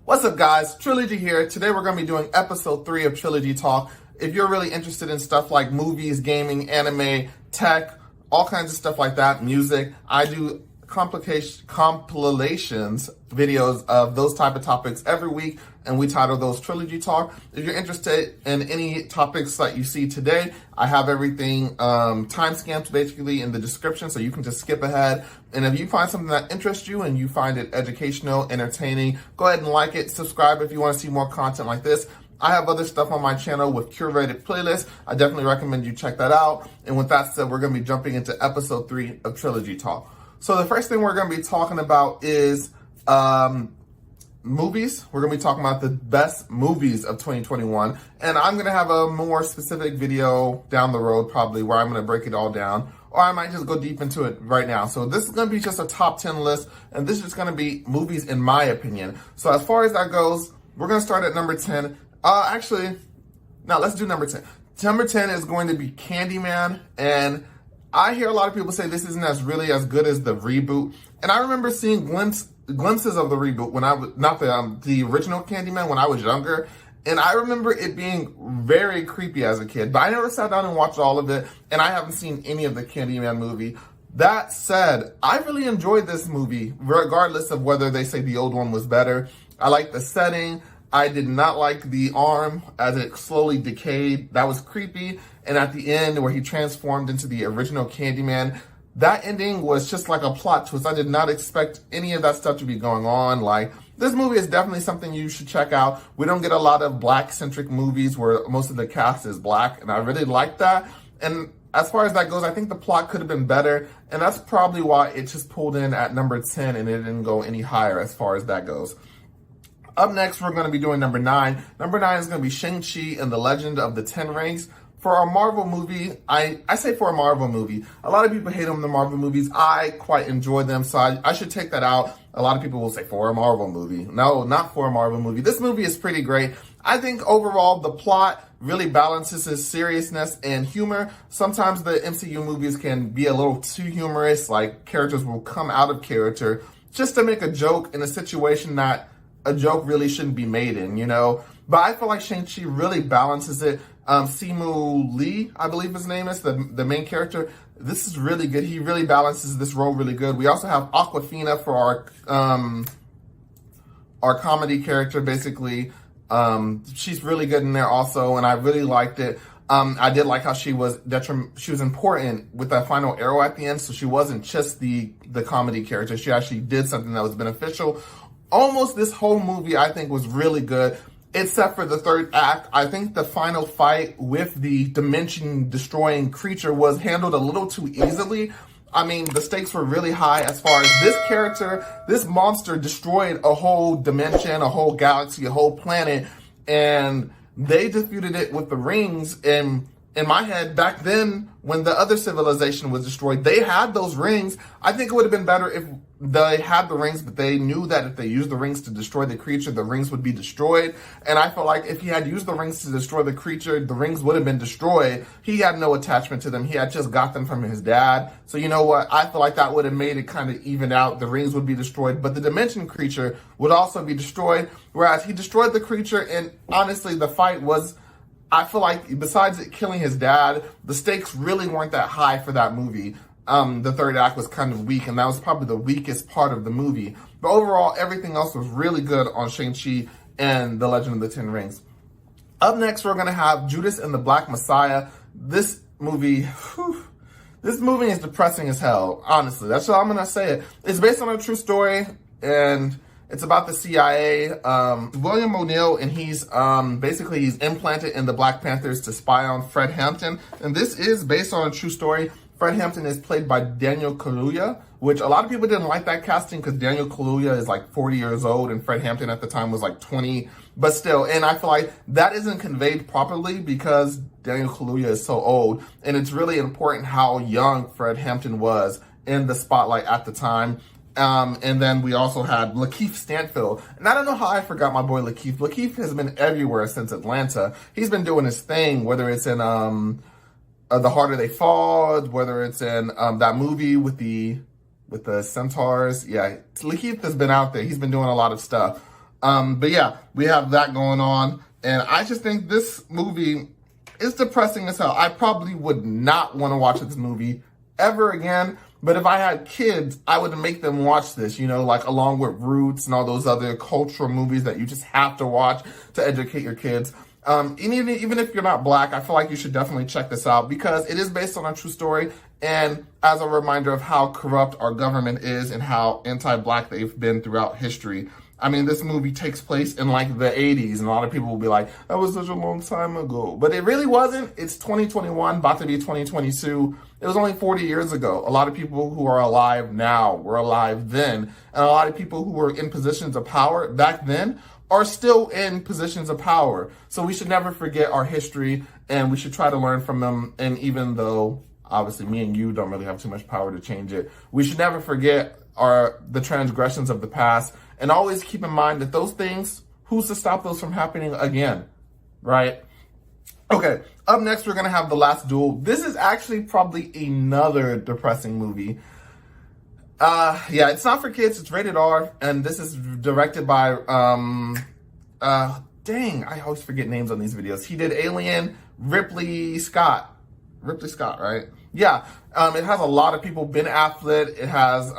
What's up, guys? Trilogy here. Today we're going to be doing episode 3 of Trilogy Talk. If you're really interested in stuff like movies, gaming, anime, tech, all kinds of stuff like that, music, I do compilations videos of those type of topics every week, and we title those Trilogy Talk. If you're interested in any topics that you see today, I have everything timestamped basically in the description, so you can just skip ahead. And if you find something that interests you and you find it educational, entertaining, go ahead and like it, subscribe if you want to see more content like this. I have other stuff on my channel with curated playlists. I definitely recommend you check that out. And with that said, we're going to be jumping into episode 3 of Trilogy Talk. So the first thing we're going to be talking about is movies. We're going to be talking about the best movies of 2021. And I'm going to have a more specific video down the road probably where I'm going to break it all down. Or I might just go deep into it right now. So this is going to be just a top 10 list. And this is going to be movies in my opinion. So as far as that goes, we're going to start at number 10. Let's do number 10. Number 10 is going to be Candyman. And I hear a lot of people say this isn't really as good as the reboot. And I remember seeing glimpses of the reboot when I was, not the original Candyman, when I was younger. And I remember it being very creepy as a kid, but I never sat down and watched all of it, and I haven't seen any of the Candyman movie. That said, I really enjoyed this movie, regardless of whether they say the old one was better. I like the setting. I did not like the arm as it slowly decayed. That was creepy. And at the end, where he transformed into the original Candyman, that ending was just like a plot twist. I did not expect any of that stuff to be going on. Like, this movie is definitely something you should check out. We don't get a lot of black-centric movies where most of the cast is black, and I really like that. And as far as that goes, I think the plot could have been better, and that's probably why it just pulled in at number 10 and it didn't go any higher as far as that goes. Up next, we're going to be doing number 9. Number 9 is going to be Shang-Chi and the Legend of the Ten Rings. For a Marvel movie, I say for a Marvel movie, a lot of people hate on the Marvel movies. I quite enjoy them, so I should take that out. A lot of people will say for a Marvel movie. No, not for a Marvel movie. This movie is pretty great. I think overall the plot really balances his seriousness and humor. Sometimes the MCU movies can be a little too humorous, like characters will come out of character just to make a joke in a situation that a joke really shouldn't be made in, you know? But I feel like Shang-Chi really balances it. Simu Lee, I believe his name is, the main character. This is really good. He really balances this role really good. We also have Awkwafina for our comedy character, basically. She's really good in there also, and I really liked it. I did like how she was important with that final arrow at the end, so she wasn't just the comedy character. She actually did something that was beneficial. Almost this whole movie, I think, was really good. Except for the third act. I think the final fight with the dimension-destroying creature was handled a little too easily. I mean, the stakes were really high as far as this monster destroyed a whole dimension, a whole galaxy, a whole planet, and they defeated it with the rings. And in my head, back then, when the other civilization was destroyed, they had those rings. I think it would have been better if they had the rings, but they knew that if they used the rings to destroy the creature, the rings would be destroyed. And I feel like if he had used the rings to destroy the creature, the rings would have been destroyed. He had no attachment to them. He had just got them from his dad. So you know what? I feel like that would have made it kind of even out. The rings would be destroyed, but the dimension creature would also be destroyed. Whereas he destroyed the creature, and honestly, the fight was, I feel like besides it killing his dad, the stakes really weren't that high for that movie. The third act was kind of weak, and that was probably the weakest part of the movie. But overall, everything else was really good on Shang-Chi and the Legend of the Ten Rings. Up next, we're going to have Judas and the Black Messiah. This movie is depressing as hell, honestly. That's all I'm going to say. It's based on a true story, and it's about the CIA. William O'Neill, and he's implanted in the Black Panthers to spy on Fred Hampton. And this is based on a true story. Fred Hampton is played by Daniel Kaluuya, which a lot of people didn't like that casting because Daniel Kaluuya is like 40 years old and Fred Hampton at the time was like 20. But still, and I feel like that isn't conveyed properly because Daniel Kaluuya is so old. And it's really important how young Fred Hampton was in the spotlight at the time. And then we also had Lakeith Stanfield. And I don't know how I forgot my boy Lakeith. Lakeith has been everywhere since Atlanta. He's been doing his thing, whether it's in The Harder They Fall, whether it's in that movie with the centaurs. Yeah, Lakeith has been out there. He's been doing a lot of stuff. But yeah, we have that going on. And I just think this movie is depressing as hell. I probably would not want to watch this movie ever again. But if I had kids, I would make them watch this, you know, like along with Roots and all those other cultural movies that you just have to watch to educate your kids. And even if you're not Black, I feel like you should definitely check this out because it is based on a true story. And as a reminder of how corrupt our government is and how anti-Black they've been throughout history. I mean, this movie takes place in like the 80s, and a lot of people will be like, that was such a long time ago. But it really wasn't. It's 2021, about to be 2022. It was only 40 years ago. A lot of people who are alive now were alive then. And a lot of people who were in positions of power back then are still in positions of power. So we should never forget our history, and we should try to learn from them. And even though, obviously, me and you don't really have too much power to change it, we should never forget the transgressions of the past. And always keep in mind that those things, who's to stop those from happening again, right? Okay, up next, we're going to have The Last Duel. This is actually probably another depressing movie. Yeah, it's not for kids. It's rated R. And this is directed by, dang, I always forget names on these videos. He did Alien, Ripley Scott, right? Yeah, it has a lot of people. Ben Affleck. It has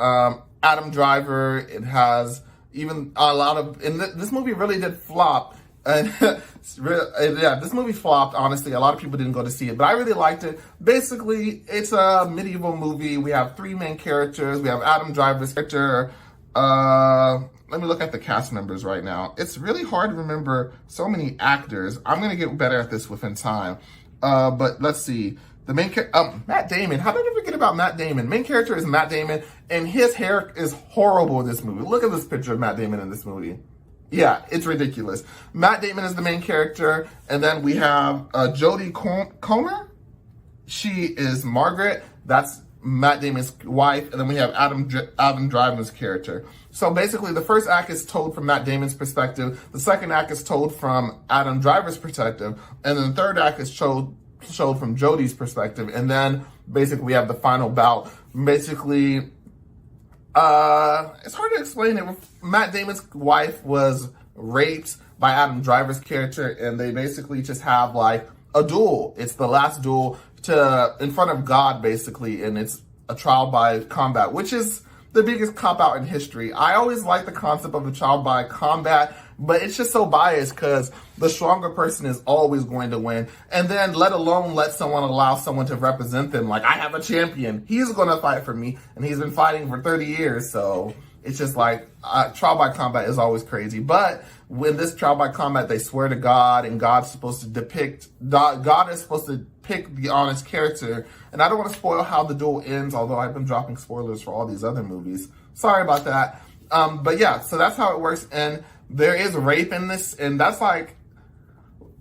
Adam Driver. It has even a lot of, and this movie really did flop. And yeah, this movie flopped, honestly. A lot of people didn't go to see it, but I really liked it. Basically, it's a medieval movie. We have three main characters. We have Adam Driver's character. Let me look at the cast members right now. It's really hard to remember so many actors. I'm going to get better at this within time. But let's see. The main character, Matt Damon. How did I forget about Matt Damon? Main character is Matt Damon, and his hair is horrible in this movie. Look at this picture of Matt Damon in this movie. Yeah, it's ridiculous. Matt Damon is the main character, and then we have Jodie Comer. She is Margaret. That's Matt Damon's wife, and then we have Adam Driver's character. So basically, the first act is told from Matt Damon's perspective. The second act is told from Adam Driver's perspective, and then the third act is showed from Jodie's perspective, and then basically we have the final bout. Basically, it's hard to explain it. Matt Damon's wife was raped by Adam Driver's character, and they basically just have like a duel. It's the last duel in front of God, basically, and it's a trial by combat, which is the biggest cop-out in history. I always like the concept of a trial by combat, but it's just so biased because the stronger person is always going to win. And then let someone allow someone to represent them. Like, I have a champion. He's going to fight for me. And he's been fighting for 30 years. So it's just like trial by combat is always crazy. But when this trial by combat, they swear to God, and God's supposed to God is supposed to pick the honest character. And I don't want to spoil how the duel ends, although I've been dropping spoilers for all these other movies. Sorry about that. But yeah, so that's how it works. And there is rape in this, and that's like,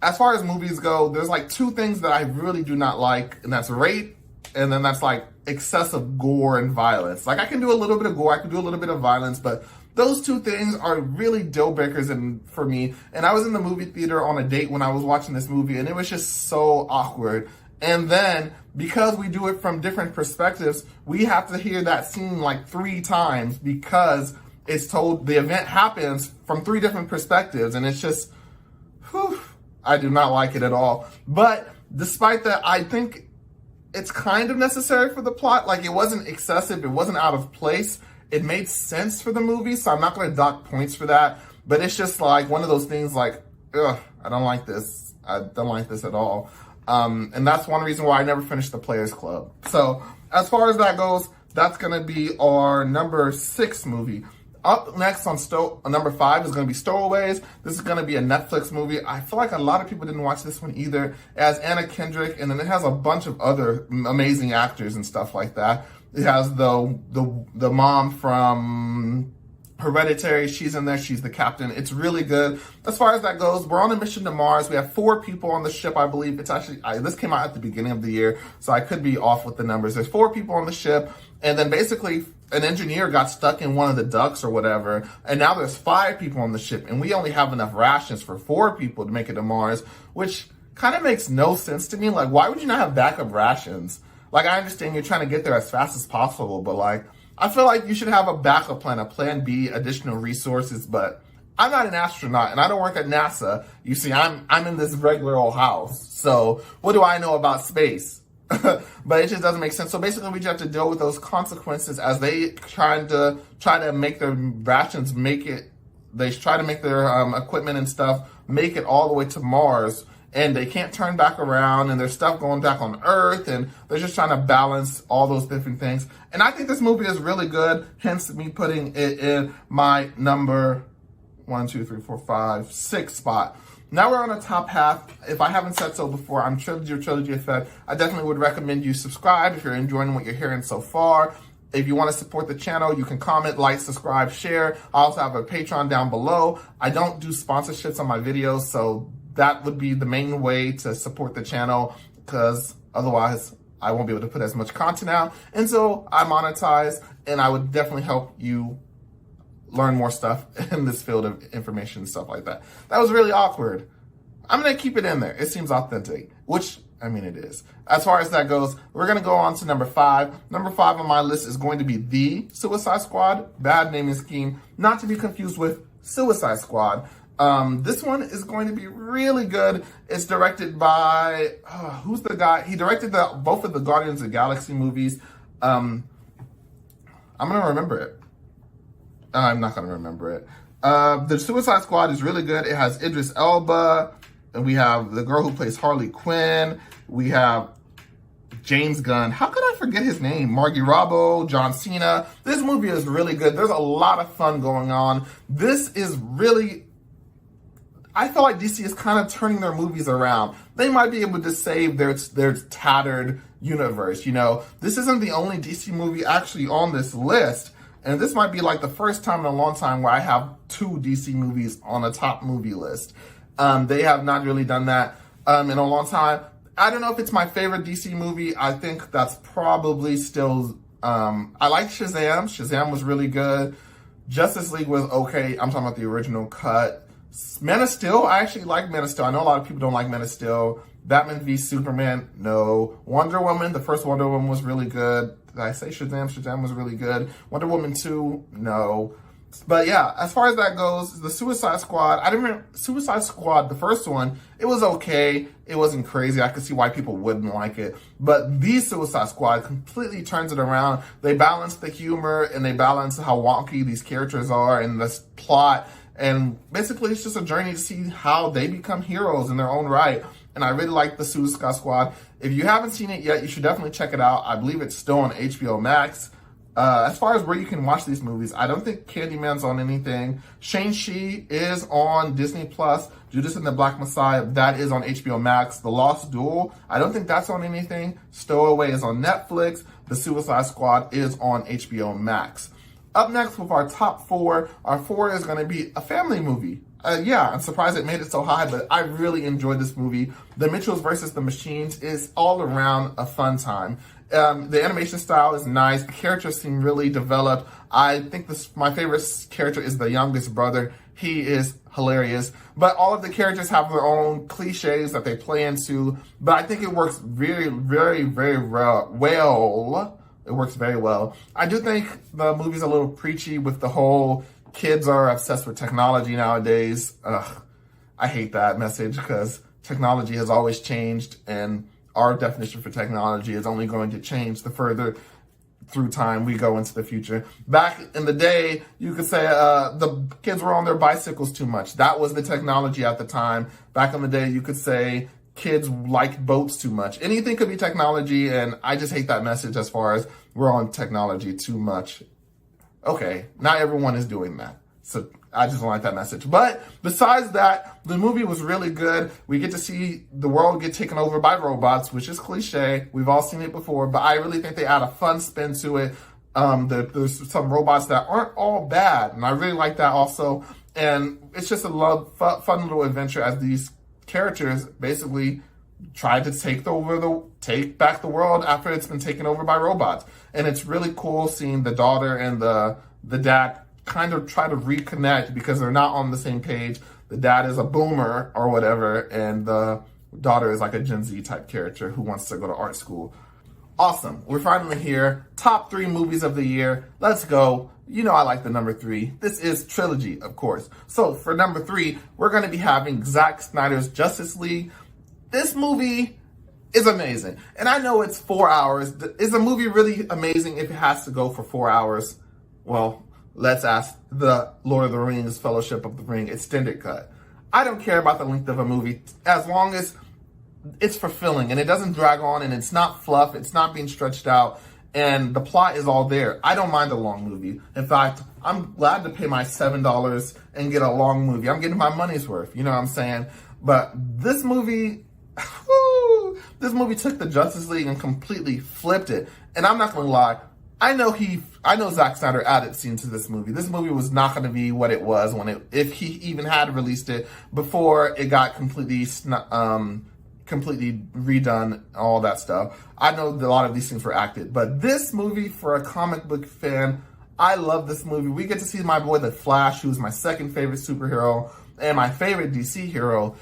as far as movies go, there's like two things that I really do not like, and that's rape, and then that's like excessive gore and violence. Like, I can do a little bit of gore, I can do a little bit of violence, but those two things are really deal breakers for me. And I was in the movie theater on a date when I was watching this movie, and it was just so awkward. And then, because we do it from different perspectives, we have to hear that scene like 3 times because it's told, the event happens from 3 different perspectives, and it's just, whew, I do not like it at all. But despite that, I think it's kind of necessary for the plot. Like, it wasn't excessive, it wasn't out of place. It made sense for the movie, so I'm not going to dock points for that. But it's just like one of those things like, ugh, I don't like this. I don't like this at all. And that's one reason why I never finished The Players Club. So as far as that goes, that's going to be our number 6 movie. Up next on number 5 is going to be Stowaways. This is going to be a Netflix movie. I feel like a lot of people didn't watch this one either. It has Anna Kendrick, and then it has a bunch of other amazing actors and stuff like that. It has the mom from Hereditary. She's in there. She's the captain. It's really good. As far as that goes, we're on a mission to Mars. We have 4 people on the ship, I believe. It's actually, this came out at the beginning of the year, so I could be off with the numbers. There's 4 people on the ship, and then basically an engineer got stuck in one of the ducts or whatever, and now there's 5 people on the ship, and we only have enough rations for 4 people to make it to Mars, which kind of makes no sense to me. Like, why would you not have backup rations? Like, I understand you're trying to get there as fast as possible, but like, I feel like you should have a backup plan, a plan B, additional resources, but I'm not an astronaut and I don't work at NASA. You see, I'm in this regular old house. So what do I know about space? But it just doesn't make sense. So basically we just have to deal with those consequences as they try to make their rations they try to make their equipment and stuff, make it all the way to Mars. And they can't turn back around, and there's stuff going back on Earth, and they're just trying to balance all those different things. And I think this movie is really good, hence me putting it in my number 6 spot. Now we're on the top half. If I haven't said so before, I'm Trilogy fan. I definitely would recommend you subscribe if you're enjoying what you're hearing so far. If you want to support the channel, you can comment, like, subscribe, share. I also have a Patreon down below. I don't do sponsorships on my videos, so that would be the main way to support the channel, because otherwise I won't be able to put as much content out. And so I monetize, and I would definitely help you learn more stuff in this field of information and stuff like that. That was really awkward. I'm going to keep it in there. It seems authentic, which, I mean, it is. As far as that goes, we're going to go on to number 5. Number 5 on my list is going to be The Suicide Squad. Bad naming scheme, not to be confused with Suicide Squad. This one is going to be really good. It's directed by, who's the guy? He directed both of the Guardians of the Galaxy movies. I'm going to remember it. I'm not going to remember it. The Suicide Squad is really good. It has Idris Elba, and we have the girl who plays Harley Quinn. We have James Gunn. How could I forget his name? Margie Robbo, John Cena. This movie is really good. There's a lot of fun going on. This is really, I feel like DC is kind of turning their movies around. They might be able to save their tattered universe, you know. This isn't the only DC movie actually on this list. And this might be like the first time in a long time where I have 2 DC movies on a top movie list. They have not really done that in a long time. I don't know if it's my favorite DC movie. I think that's probably still, I like Shazam. Shazam was really good. Justice League was okay. I'm talking about the original cut. Man of Steel, I actually like Man of Steel. I know a lot of people don't like Man of Steel. Batman v Superman, no. Wonder Woman, the first Wonder Woman was really good. Did I say Shazam? Shazam was really good. Wonder Woman 2, no. But yeah, as far as that goes, the Suicide Squad, I remember Suicide Squad, the first one, it was okay. It wasn't crazy. I could see why people wouldn't like it. But the Suicide Squad completely turns it around. They balance the humor, and they balance how wonky these characters are and this plot. And basically, it's just a journey to see how they become heroes in their own right. And I really like the Suicide Squad. If you haven't seen it yet, you should definitely check it out. I believe it's still on HBO Max. As far as where you can watch these movies, I don't think Candyman's on anything. Shang-Chi is on Disney Plus. Judas and the Black Messiah, that is on HBO Max. The Lost Duel, I don't think that's on anything. Stowaway is on Netflix. The Suicide Squad is on HBO Max. Up next with our top 4, our 4 is going to be a family movie. Yeah, I'm surprised it made it so high, but I really enjoyed this movie. The Mitchells versus the Machines is all around a fun time. The animation style is nice. The characters seem really developed. I think my favorite character is the youngest brother. He is hilarious. But all of the characters have their own cliches that they play into. But I think it works very, very, very well. It works very well. I do think the movie's a little preachy with the whole kids are obsessed with technology nowadays. Ugh, I hate that message because technology has always changed, and our definition for technology is only going to change the further through time we go into the future. Back in the day, you could say the kids were on their bicycles too much. That was the technology at the time. Back in the day, you could say kids like boats too much. Anything could be technology, and I just hate that message as far as we're on technology too much. Okay, not everyone is doing that. So I just don't like that message. But besides that, the movie was really good. We get to see the world get taken over by robots, which is cliche. We've all seen it before, but I really think they add a fun spin to it. There's some robots that aren't all bad, and I really like that also. And it's just a fun little adventure as these characters basically try to take back the world after it's been taken over by robots. And it's really cool seeing the daughter and the dad kind of try to reconnect because they're not on the same page. The dad is a boomer or whatever, and the daughter is like a Gen Z type character who wants to go to art school. Awesome. We're finally here. Top 3 movies of the year. Let's go. You know I like the number 3. This is Trilogy, of course. So for number 3, we're going to be having Zack Snyder's Justice League. This movie is amazing. And I know it's 4 hours. Is a movie really amazing if it has to go for 4 hours? Well, let's ask the Lord of the Rings Fellowship of the Ring extended cut. I don't care about the length of a movie as long as it's fulfilling and it doesn't drag on and it's not fluff, it's not being stretched out, and the plot is all there. I don't mind a long movie. In fact, I'm glad to pay my $7 and get a long movie. I'm getting my money's worth, you know what I'm saying? But this movie, this movie took the Justice League and completely flipped it. And I'm not gonna lie, I know Zack Snyder added scenes to this movie. This movie was not going to be what it was if he even had released it before it got completely redone, all that stuff. I know that a lot of these things were acted, but this movie, for a comic book fan, I love this movie. We get to see my boy, The Flash, who's my second favorite superhero and my favorite DC hero,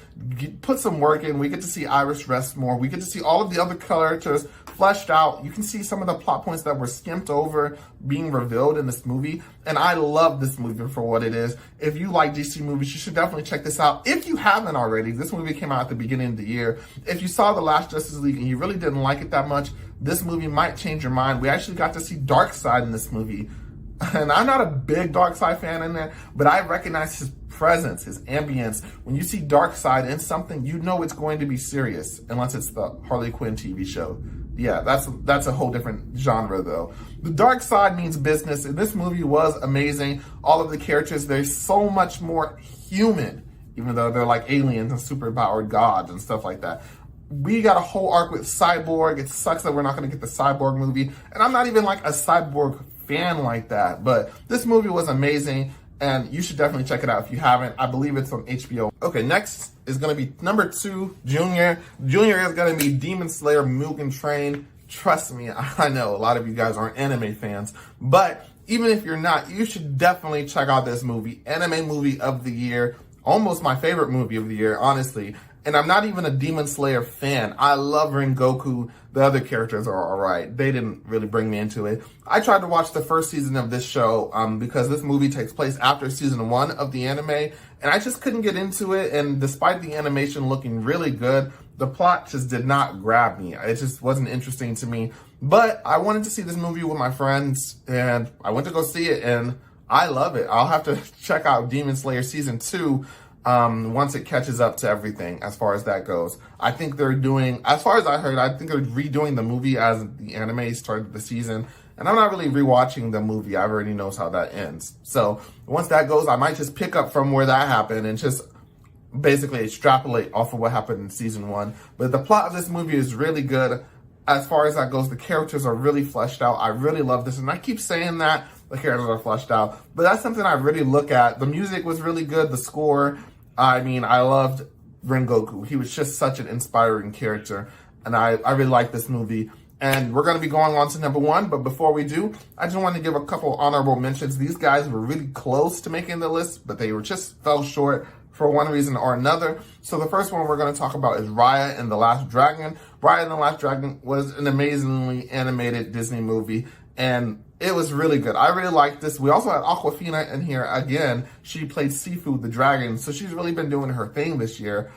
put some work in. We get to see Iris rest more. We get to see all of the other characters fleshed out. You can see some of the plot points that were skimped over being revealed in this movie. And I love this movie for what it is. If you like DC movies, you should definitely check this out. If you haven't already, this movie came out at the beginning of the year. If you saw the last Justice League and you really didn't like it that much, this movie might change your mind. We actually got to see Darkseid in this movie. And I'm not a big Darkseid fan in there, but I recognize his presence, his ambience. When you see Darkseid in something, you know it's going to be serious, unless it's the Harley Quinn TV show. Yeah, that's a whole different genre, though. The dark side means business, and this movie was amazing. All of the characters, they're so much more human, even though they're like aliens and superpowered gods and stuff like that. We got a whole arc with Cyborg. It sucks that we're not going to get the Cyborg movie, and I'm not even like a Cyborg fan like that, but this movie was amazing, and you should definitely check it out if you haven't. I believe it's on HBO. Okay, next is going to be number 2, Junior. Junior is going to be Demon Slayer Mugen Train. Trust me, I know a lot of you guys aren't anime fans, but even if you're not, you should definitely check out this movie. Anime movie of the year, almost my favorite movie of the year, honestly. And I'm not even a Demon Slayer fan. I love Rengoku. The other characters are alright. They didn't really bring me into it. I tried to watch the first season of this show because this movie takes place after season 1 of the anime, and I just couldn't get into it. And despite the animation looking really good, the plot just did not grab me. It just wasn't interesting to me. But I wanted to see this movie with my friends, and I went to go see it, and I love it. I'll have to check out Demon Slayer season 2 once it catches up to everything as far as that goes. I think they're doing, as far as I heard, I think they're redoing the movie as the anime started the season. And I'm not really rewatching the movie. I already know how that ends. So once that goes, I might just pick up from where that happened and just basically extrapolate off of what happened in season 1. But the plot of this movie is really good. As far as that goes, the characters are really fleshed out. I really love this. And I keep saying that the characters are fleshed out, but that's something I really look at. The music was really good. The score, I mean, I loved Rengoku. He was just such an inspiring character, and I really like this movie. And we're going to be going on to number 1, but before we do, I just want to give a couple honorable mentions. These guys were really close to making the list, but they just fell short for one reason or another. So the first one we're going to talk about is Raya and the Last Dragon. Raya and the Last Dragon was an amazingly animated Disney movie, and it was really good. I really liked this. We also had Awkwafina in here again. She played Sifu the dragon, so she's really been doing her thing this year.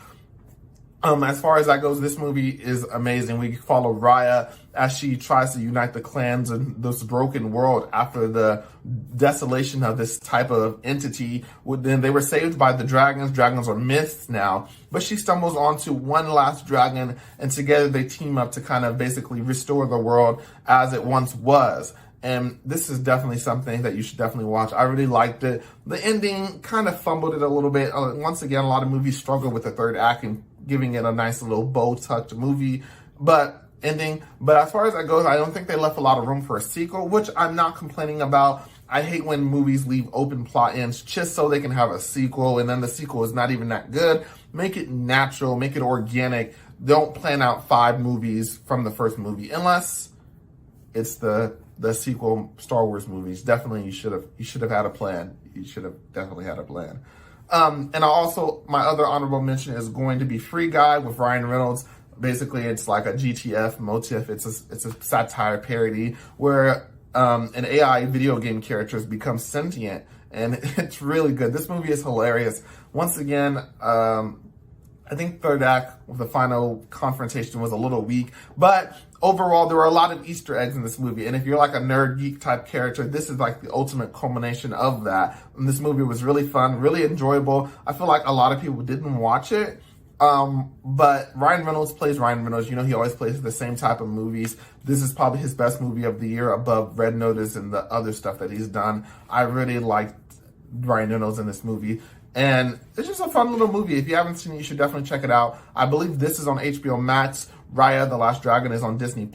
As far as that goes, this movie is amazing. We follow Raya as she tries to unite the clans in this broken world after the desolation of this type of entity. Then they were saved by the dragons. Dragons are myths now. But she stumbles onto one last dragon, and together they team up to kind of basically restore the world as it once was. And this is definitely something that you should definitely watch. I really liked it. The ending kind of fumbled it a little bit. Once again, a lot of movies struggle with the third act and giving it a nice little bow-tucked movie ending. But as far as that goes, I don't think they left a lot of room for a sequel, which I'm not complaining about. I hate when movies leave open plot ends just so they can have a sequel, and then the sequel is not even that good. Make it natural, make it organic. Don't plan out 5 movies from the first movie, unless it's the sequel Star Wars movies. Definitely you should have had a plan. You should have definitely had a plan. And my other honorable mention is going to be Free Guy with Ryan Reynolds. basically it's like a GTF motif. It's a satire parody where an AI video game character becomes sentient, and it's really good. This movie is hilarious. Once again, I think third act with the final confrontation was a little weak, but overall there were a lot of Easter eggs in this movie. And if you're like a nerd geek type character, this is like the ultimate culmination of that. And this movie was really fun, really enjoyable. I feel like a lot of people didn't watch it. But Ryan Reynolds plays Ryan Reynolds. You know, he always plays the same type of movies. This is probably his best movie of the year, above Red Notice and the other stuff that he's done. I really liked Ryan Reynolds in this movie. And it's just a fun little movie. If you haven't seen it, you should definitely check it out. I believe this is on HBO Max. Raya, The Last Dragon is on Disney+.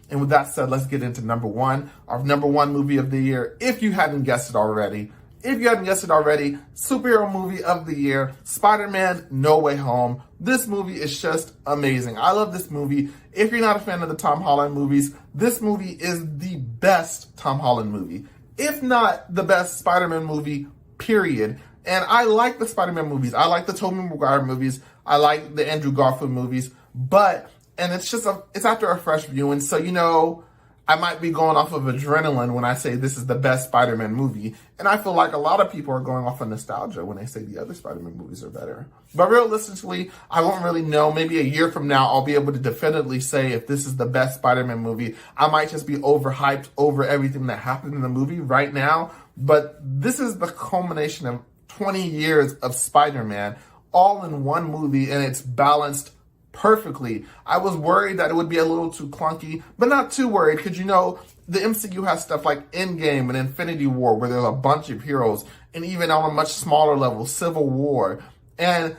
And with that said, let's get into number one. Our number one movie of the year, if you hadn't guessed it already. Superhero movie of the year, Spider-Man No Way Home. This movie is just amazing. I love this movie. If you're not a fan of the Tom Holland movies, this movie is the best Tom Holland movie. If not the best Spider-Man movie, period. And I like the Spider-Man movies. I like the Tobey Maguire movies. I like the Andrew Garfield movies. And it's after a fresh viewing. So, you know, I might be going off of adrenaline when I say this is the best Spider-Man movie. And I feel like a lot of people are going off of nostalgia when they say the other Spider-Man movies are better. But realistically, I won't really know. Maybe a year from now, I'll be able to definitively say if this is the best Spider-Man movie. I might just be overhyped over everything that happened in the movie right now. But this is the culmination of 20 years of Spider-Man all in one movie, and it's balanced perfectly. I was worried that it would be a little too clunky, but not too worried, because you know, the MCU has stuff like Endgame and Infinity War where there's a bunch of heroes, and even on a much smaller level, Civil War. And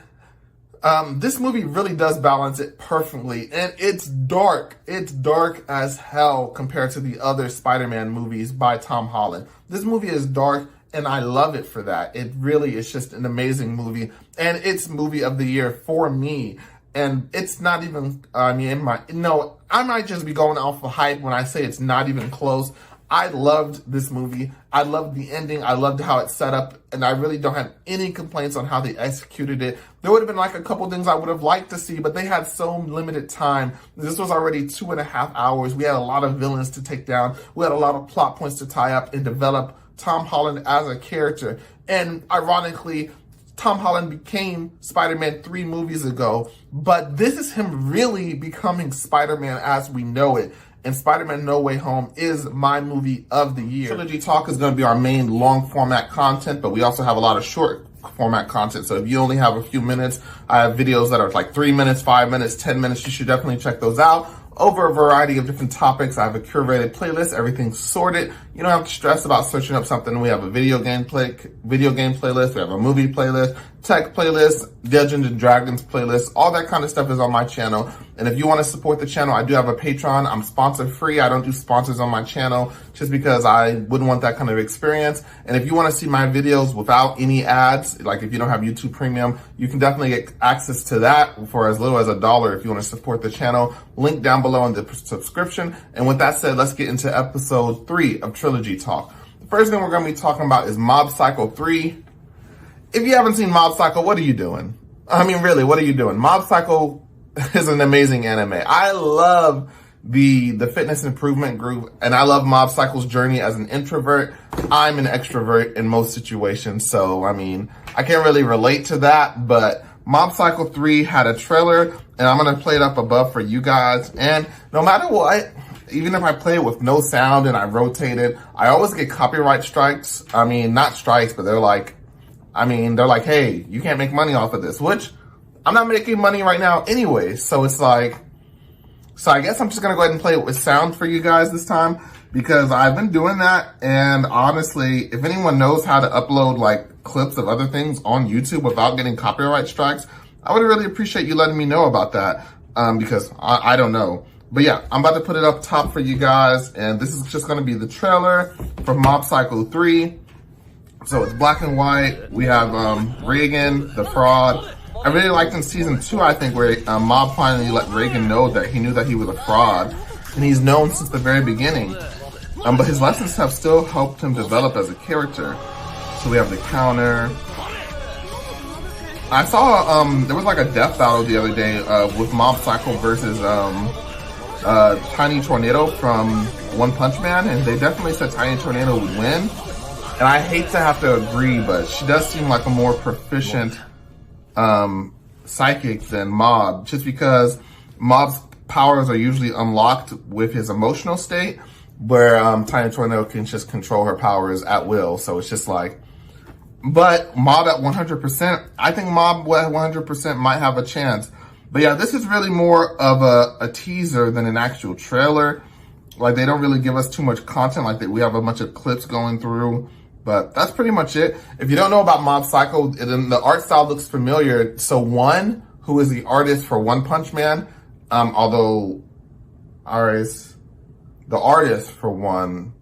this movie really does balance it perfectly, and it's dark. It's dark as hell compared to the other Spider-Man movies by Tom Holland. This movie is dark, and I love it for that. It really is just an amazing movie, and it's movie of the year for me. And it's not even, I might just be going off of hype when I say it's not even close. I loved this movie. I loved the ending. I loved how it's set up, and I really don't have any complaints on how they executed it. There would have been like a couple things I would have liked to see, but they had so limited time. This was already 2.5 hours. We had a lot of villains to take down. We had a lot of plot points to tie up and develop Tom Holland as a character. And ironically, Tom Holland became Spider-Man 3 movies ago, but this is him really becoming Spider-Man as we know it. And Spider-Man No Way Home is my movie of the year. Trilogy Talk is going to be our main long format content, but we also have a lot of short format content. So if you only have a few minutes, I have videos that are like 3 minutes, 5 minutes, 10 minutes. You should definitely check those out. Over a variety of different topics. I have a curated playlist, everything's sorted. You don't have to stress about searching up something. We have a video game playlist, we have a movie playlist, tech playlist, Dungeons and Dragons playlist, all that kind of stuff is on my channel. And if you want to support the channel, I do have a Patreon. I'm sponsor free. I don't do sponsors on my channel just because I wouldn't want that kind of experience. And if you want to see my videos without any ads, like if you don't have YouTube Premium, you can definitely get access to that for as little as $1 if you want to support the channel. Link down below in the subscription. And with that said, let's get into episode 3 of Trilogy Talk. The first thing we're going to be talking about is Mob Psycho 3. If you haven't seen Mob Psycho, what are you doing? I mean, really, what are you doing? Mob Psycho is an amazing anime. I love the fitness improvement group, and I love Mob Psycho's journey as an introvert. I'm an extrovert in most situations, so I mean, I can't really relate to that, but Mob Psycho 3 had a trailer, and I'm going to play it up above for you guys. And no matter what, even if I play it with no sound and I rotate it, I always get copyright strikes. I mean, not strikes, but they're like, hey, you can't make money off of this, which I'm not making money right now anyway. So it's like, so I guess I'm just going to go ahead and play it with sound for you guys this time, because I've been doing that. And honestly, if anyone knows how to upload like clips of other things on YouTube without getting copyright strikes, I would really appreciate you letting me know about that, because I don't know. But yeah, I'm about to put it up top for you guys. And this is just going to be the trailer for Mob Psycho 3. So it's black and white. We have Reagan, the fraud. I really liked in season 2, I think, where Mob finally let Reagan know that he knew that he was a fraud. And he's known since the very beginning. But his lessons have still helped him develop as a character. So we have the counter. I saw there was like a death battle the other day with Mob Psycho versus Tiny Tornado from One Punch Man, and they definitely said Tiny Tornado would win. And I hate to have to agree, but she does seem like a more proficient psychic than Mob, just because Mob's powers are usually unlocked with his emotional state, where Tiny Tornado can just control her powers at will. So it's just like, but Mob at 100%, I think Mob at 100% might have a chance. But yeah, this is really more of a teaser than an actual trailer. Like, they don't really give us too much content. Like, we have a bunch of clips going through, but that's pretty much it. If you don't know about Mob Psycho, the art style looks familiar. So One, who is the artist for One Punch Man, although the artist for One.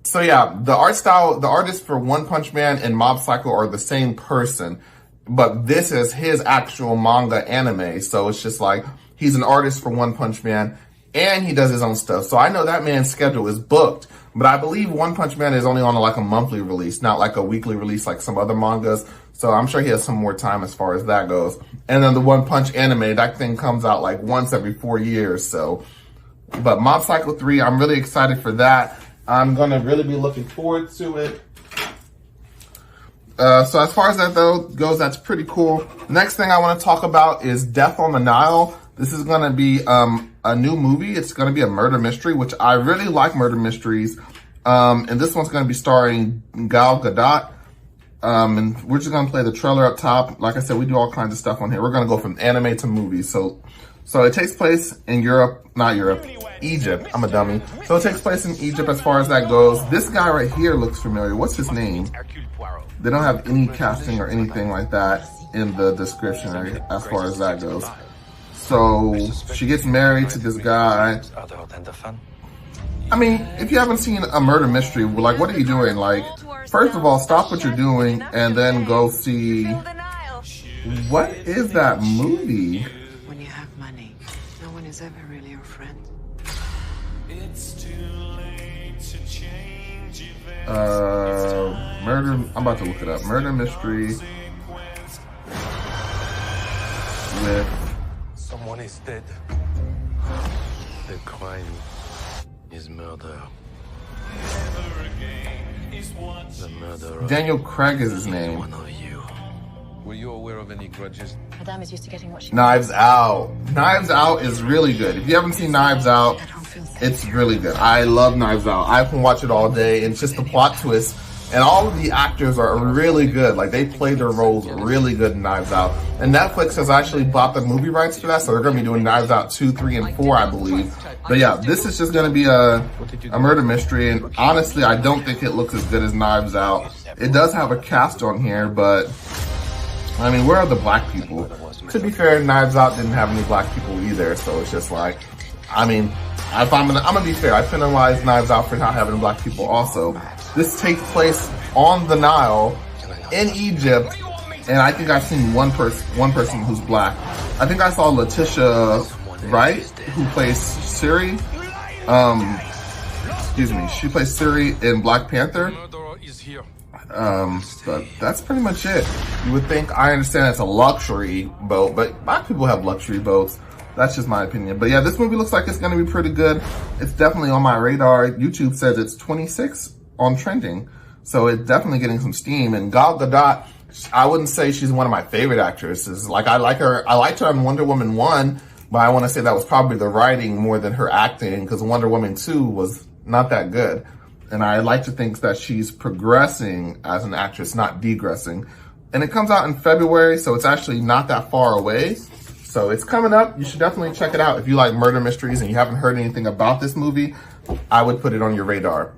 So yeah, the artist for One Punch Man and Mob Psycho are the same person, but this is his actual manga anime. So it's just like, he's an artist for One Punch Man and he does his own stuff. So I know that man's schedule is booked, but I believe One Punch Man is only on like a monthly release, not like a weekly release like some other mangas. So I'm sure he has some more time as far as that goes. And then the One Punch anime, that thing comes out like once every 4 years. So, but Mob Psycho 3, I'm really excited for that. I'm going to really be looking forward to it. So as far as that though goes, that's pretty cool. Next thing I want to talk about is Death on the Nile. This is going to be a new movie. It's going to be a murder mystery, which I really like murder mysteries. And this one's going to be starring Gal Gadot. And we're just going to play the trailer up top. Like I said, we do all kinds of stuff on here. We're going to go from anime to movies. So it takes place in Egypt. I'm a dummy. So it takes place in Egypt as far as that goes. This guy right here looks familiar. What's his name? They don't have any casting or anything like that in the description as far as that goes. So she gets married to this guy. I mean, if you haven't seen a murder mystery, like, what are you doing? Like, first of all, stop what you're doing and then go see, what is that movie? When you have money, no one is ever really your friend. Murder, I'm about to look it up. Murder mystery with... Someone is dead. The crime is murder. The murderer. Daniel Craig is his name. One of you. Were you aware of any grudges? Madame is used to getting what she Knives Out. Knives Out is really good. If you haven't seen Knives Out, it's really good. I love Knives Out. I can watch it all day. It's just the plot twist. And all of the actors are really good. Like, they play their roles really good in Knives Out. And Netflix has actually bought the movie rights for that, so they're going to be doing Knives Out 2, 3, and 4, I believe. But yeah, this is just going to be a murder mystery. And honestly, I don't think it looks as good as Knives Out. It does have a cast on here, but I mean, where are the black people? To be fair, Knives Out didn't have any black people either, so it's just like, I mean, I'm gonna be fair. I penalize Knives Out for not having black people also. This takes place on the Nile in Egypt, and I think I've seen one person who's black. I think I saw Letitia Wright, who plays Siri. Excuse me, she plays Siri in Black Panther. But that's pretty much it. You would think, I understand it's a luxury boat, but black people have luxury boats. That's just my opinion. But yeah, this movie looks like it's going to be pretty good. It's definitely on my radar. YouTube says it's 26 on trending. So it's definitely getting some steam. And Gal Gadot, I wouldn't say she's one of my favorite actresses. Like, I liked her in Wonder Woman 1, but I want to say that was probably the writing more than her acting, because Wonder Woman 2 was not that good. And I like to think that she's progressing as an actress, not degressing. And it comes out in February, so it's actually not that far away. So it's coming up. You should definitely check it out. If you like murder mysteries and you haven't heard anything about this movie, I would put it on your radar.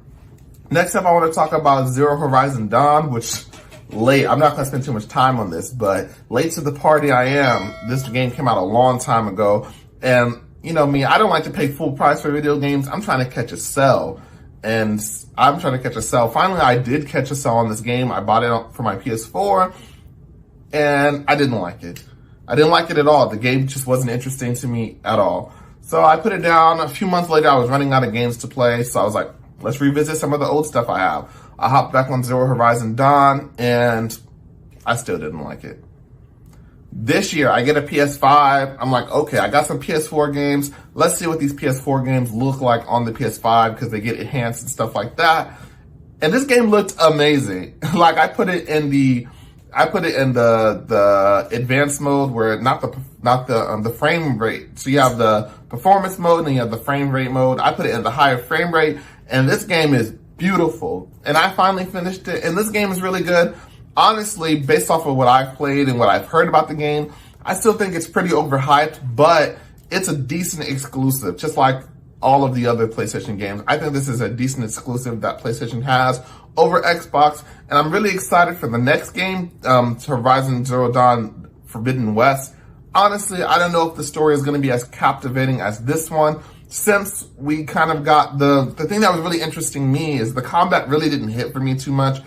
Next up, I want to talk about Zero Horizon Dawn, which I'm not going to spend too much time on this, but late to the party I am. This game came out a long time ago. And you know me, I don't like to pay full price for video games. I'm trying to catch a sale. And I'm trying to catch a sale. Finally, I did catch a sale on this game. I bought it for my PS4, and I didn't like it. I didn't like it at all. The game just wasn't interesting to me at all. So I put it down. A few months later, I was running out of games to play. So I was like, let's revisit some of the old stuff I have. I hopped back on Zero Horizon Dawn, and I still didn't like it. This year, I get a PS5. I'm like, okay, I got some PS4 games. Let's see what these PS4 games look like on the PS5 because they get enhanced and stuff like that. And this game looked amazing. Like I put it in the advanced mode where not the frame rate. So you have the performance mode and then you have the frame rate mode. I put it in the higher frame rate, and this game is beautiful. And I finally finished it, and this game is really good. Honestly, based off of what I've played and what I've heard about the game, I still think it's pretty overhyped, but it's a decent exclusive, just like all of the other PlayStation games. I think this is a decent exclusive that PlayStation has over Xbox, and I'm really excited for the next game, Horizon Zero Dawn Forbidden West. Honestly, I don't know if the story is going to be as captivating as this one, since we kind of got the thing that was really interesting me is the combat really didn't hit for me too much.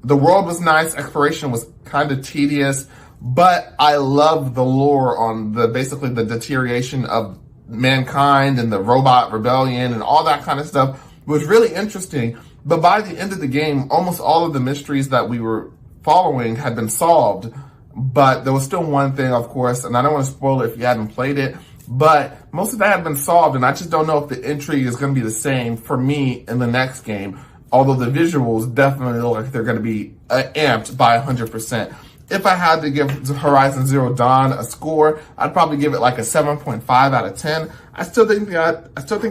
The world was nice, exploration was kind of tedious, but I love the lore on basically the deterioration of mankind and the robot rebellion and all that kind of stuff was really interesting. But by the end of the game, almost all of the mysteries that we were following had been solved. But there was still one thing, of course, and I don't want to spoil it if you hadn't played it, but most of that had been solved, and I just don't know if the intrigue is going to be the same for me in the next game. Although the visuals definitely look like they're going to be amped by 100%. If I had to give Horizon Zero Dawn a score, I'd probably give it like a 7.5 out of 10. I still think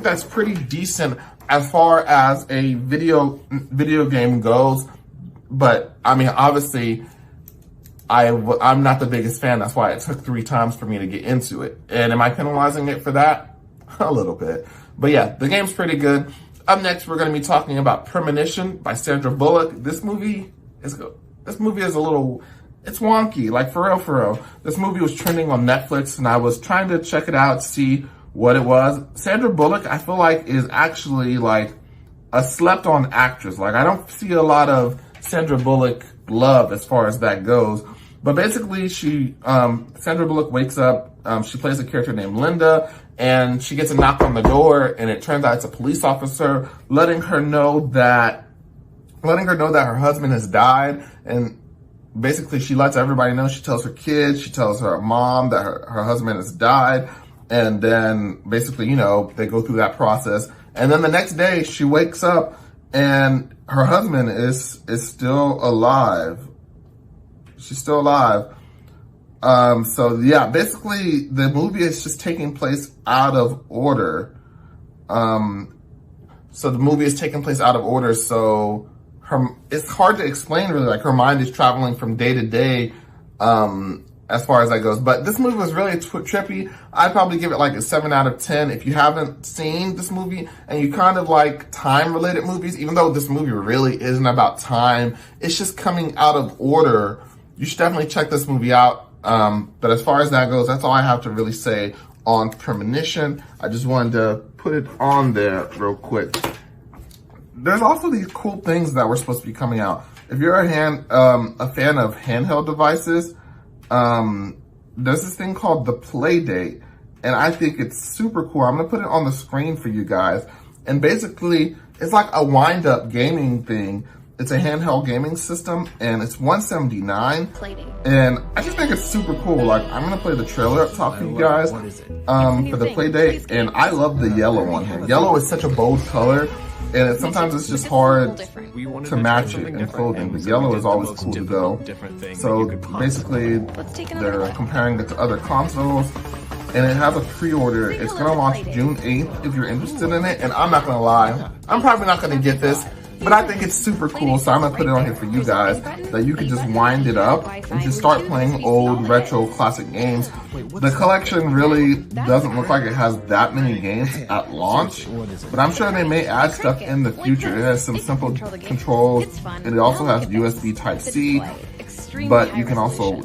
that's pretty decent as far as a video game goes. But I mean, obviously, I'm not the biggest fan. That's why it took 3 times for me to get into it. And am I penalizing it for that? A little bit. But yeah, the game's pretty good. Up next, we're going to be talking about Premonition by Sandra Bullock. This movie is a little, it's wonky, like for real. This movie was trending on Netflix, and I was trying to check it out, see what it was. Sandra Bullock, I feel like, is actually like a slept-on actress. Like, I don't see a lot of Sandra Bullock love as far as that goes. But basically, Sandra Bullock wakes up, she plays a character named Linda, and she gets a knock on the door, and it turns out it's a police officer letting her know that her husband has died. And basically, she lets everybody know. She tells her kids, she tells her mom that her husband has died. And then basically, they go through that process. And then the next day, she wakes up and her husband is still alive. She's still alive. So yeah, basically the movie is just taking place out of order. So it's hard to explain really, like her mind is traveling from day to day, as far as that goes. But this movie was really trippy. I'd probably give it like a 7 out of 10. If you haven't seen this movie and you kind of like time related movies, even though this movie really isn't about time, it's just coming out of order. You should definitely check this movie out. But as far as that goes, that's all I have to really say on Premonition. I just wanted to put it on there real quick. There's also these cool things that were supposed to be coming out. If you're a fan of handheld devices, there's this thing called the Playdate, and I think it's super cool. I'm gonna put it on the screen for you guys. And basically, it's like a wind-up gaming thing. It's a handheld gaming system, and it's $179. And I just think it's super cool. Like, I'm gonna play the trailer up top for you guys for the Playdate, and I love the yellow on here. Yellow is such a bold color, and sometimes it's just hard to match it in clothing. But yellow is always cool to go. So basically, they're comparing it to other consoles, and it has a pre-order. It's gonna launch June 8th if you're interested in it. And I'm not gonna lie, I'm probably not gonna get this, but I think it's super cool, so I'm gonna put it on here for you guys, that you can just wind it up and just start playing old retro classic games. The collection really doesn't look like it has that many games at launch, but I'm sure they may add stuff in the future. It has some simple controls, and it also has USB Type-C, but you can also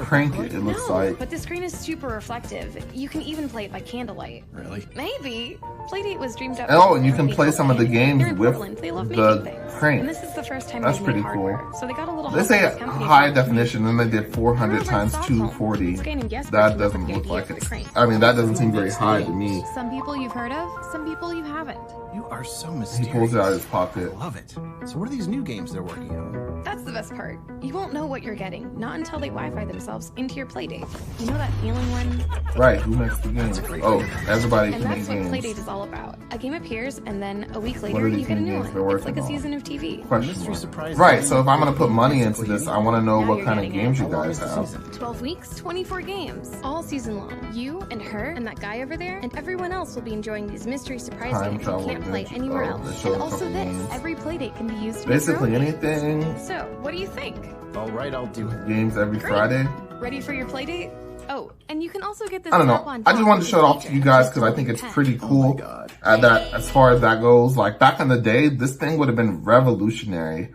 crank it, it looks like. But the screen is super reflective. You can even play it by candlelight. Really? Maybe. Playdate was dreamed up. Oh, and you can play some of the games with the crank. And this is the first time That's they've pretty made cool. hardware, so they got a little They help say from this company high to- definition, and they did 400 Over in times Stockholm, 240. Scanning guest That books came up doesn't with the look idea like for the it's. crank. I mean, that doesn't seem very high to me. Some people you've heard of, some people you haven't. You are so He mysterious. pulls it out of his pocket. I love it. So what are these new games they're working on? That's the best part. You won't know what you're getting, not until they Wi-Fi themselves into your Playdate. You know that feeling when... Right, who makes the game? Oh, everybody And can that's make what games. Playdate is all about. A game appears, and then a week What later, are you these get a new new games they're one. It's like working a on? season of TV. Question Mystery mark. surprise. Right, so if I'm gonna put money into this, I want to know Now what you're kind of getting games it. you guys have. 12 weeks, 24 games, all season long. You and her and that guy over there and everyone else will be enjoying these mystery surprise Time games you travel can't play adventure. anywhere Oh, they else. showed And a also couple this, games. every Playdate can be used to make your Basically own games. anything. So, what do you think? All right, I'll do it. Games every Great. Friday. Ready for your Playdate? Oh, and you can also get this I don't know. app on I just top wanted with to show it the off to feature. you guys Just because I a think little it's pen. pretty cool. God. That as far as that goes, like back in the day, this thing would have been revolutionary.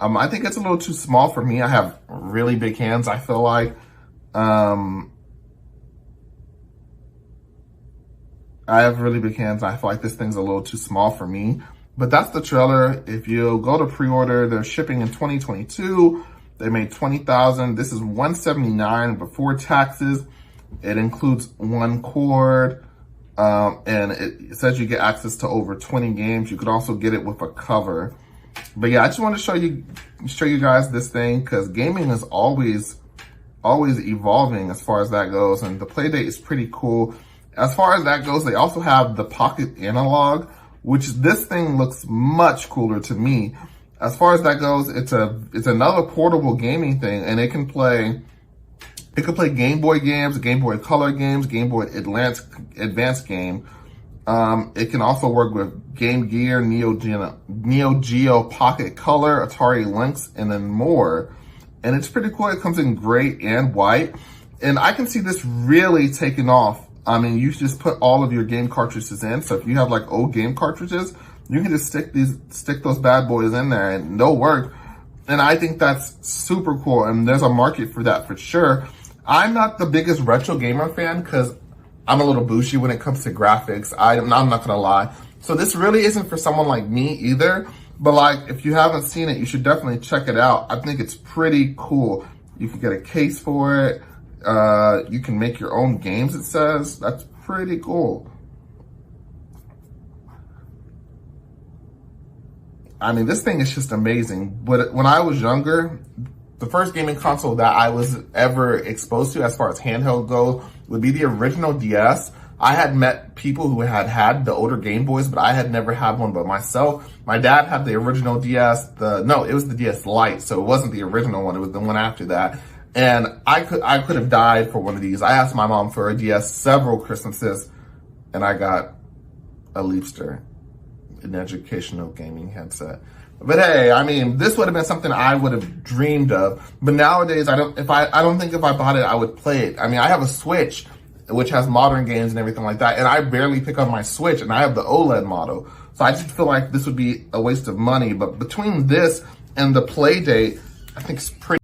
I think it's a little too small for me. I have really big hands. I feel like. I have really big hands. I feel like this thing's a little too small for me. But that's the trailer. If you go to pre-order, they're shipping in 2022. They made 20,000. This is 179 before taxes. It includes one cord, and it says you get access to over 20 games. You could also get it with a cover. But yeah, I just want to show you guys this thing because gaming is always evolving as far as that goes, and the Playdate is pretty cool. As far as that goes, they also have the Pocket Analogue, which this thing looks much cooler to me. As far as that goes, it's another portable gaming thing, and it can play Game Boy games, Game Boy Color games, Game Boy Advanced game. It can also work with Game Gear, Neo Geo Pocket Color, Atari Lynx, and then more. And it's pretty cool. It comes in gray and white. And I can see this really taking off. I mean, you just put all of your game cartridges in. So if you have like old game cartridges, you can just stick those bad boys in there and they'll work. And I think that's super cool. And there's a market for that for sure. I'm not the biggest retro gamer fan because I'm a little bougie when it comes to graphics. I'm not gonna lie. So this really isn't for someone like me either. But like, if you haven't seen it, you should definitely check it out. I think it's pretty cool. You can get a case for it. You can make your own games, it says. That's pretty cool. I mean, this thing is just amazing. But when I was younger, the first gaming console that I was ever exposed to as far as handheld goes would be the original DS. I had met people who had the older Game Boys, but I had never had one but myself. My dad had the original DS. No, it was the DS Lite, so it wasn't the original one. It was the one after that. And I could have died for one of these. I asked my mom for a DS several Christmases, and I got a Leapster, an educational gaming headset. But hey, I mean, this would have been something I would have dreamed of. But nowadays, I don't think if I bought it, I would play it. I mean, I have a Switch, which has modern games and everything like that, and I barely pick up my Switch, and I have the OLED model. So I just feel like this would be a waste of money. But between this and the Playdate, I think it's pretty